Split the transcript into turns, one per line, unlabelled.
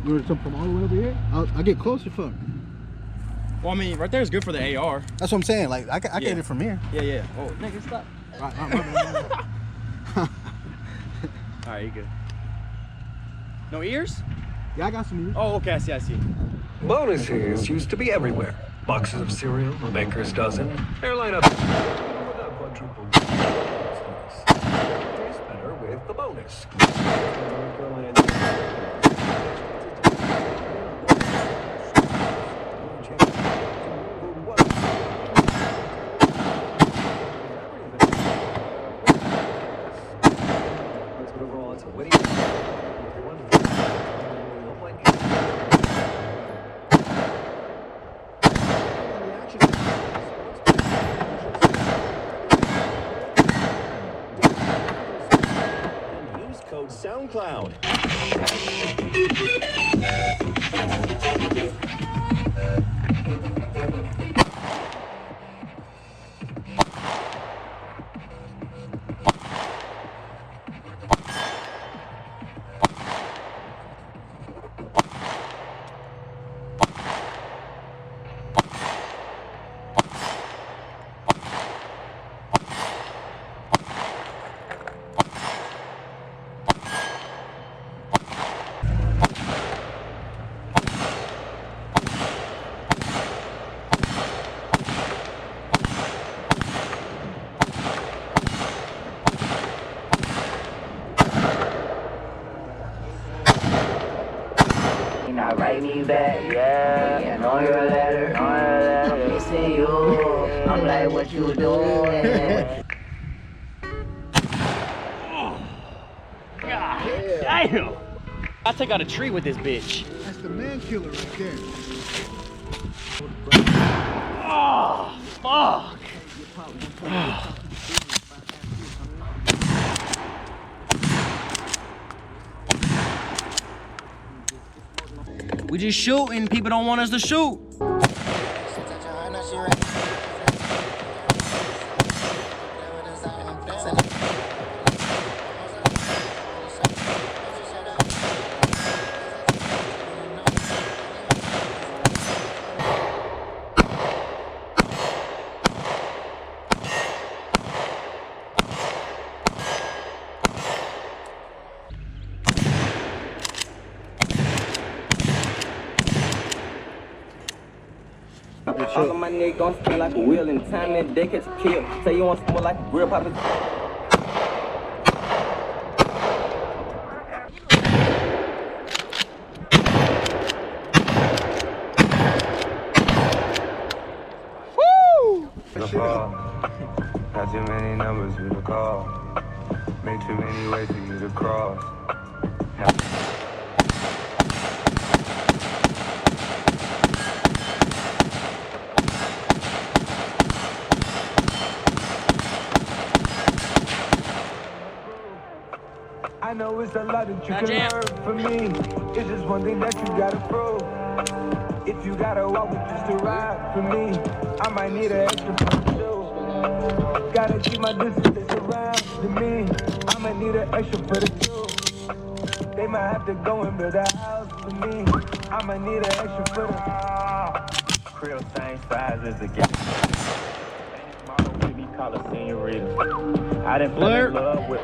You want to come from all the way over here? I'll get closer for.
Well, I mean, right there is good for the AR.
That's what I'm saying. Like, I get it from here.
Yeah, yeah. Oh, nigga, stop.
Right.
Alright, you good. No ears?
Yeah, I got some ears.
Oh, okay, I see.
Bonuses used to be everywhere. Boxes of cereal, a baker's dozen, airline up. Tastes better with the bonus.
Code SoundCloud.
Now write me back, yeah, on your letter, missing you, I'm like, what you doing?
God damn! I take out a tree with this bitch.
That's the man killer right there.
Oh, fuck! We just shooting. People don't want us to shoot.
All of my niggas gon' spin like a wheel and time and they catch a kill. Say you want more like a grill pop.
Woo!
Got too many numbers for you to call. Make too many ways for you to cross. I know it's a lot that you can learn from me. It's just one thing that you gotta prove. If you gotta walk with just a ride for me, I might need an extra for you. Gotta keep my distance, they surround me. I might need an extra for the two. They might have to go and build a house for me. I might need an extra for the crib, same size as the gap. Model with me, call a senorita. I didn't fall in love with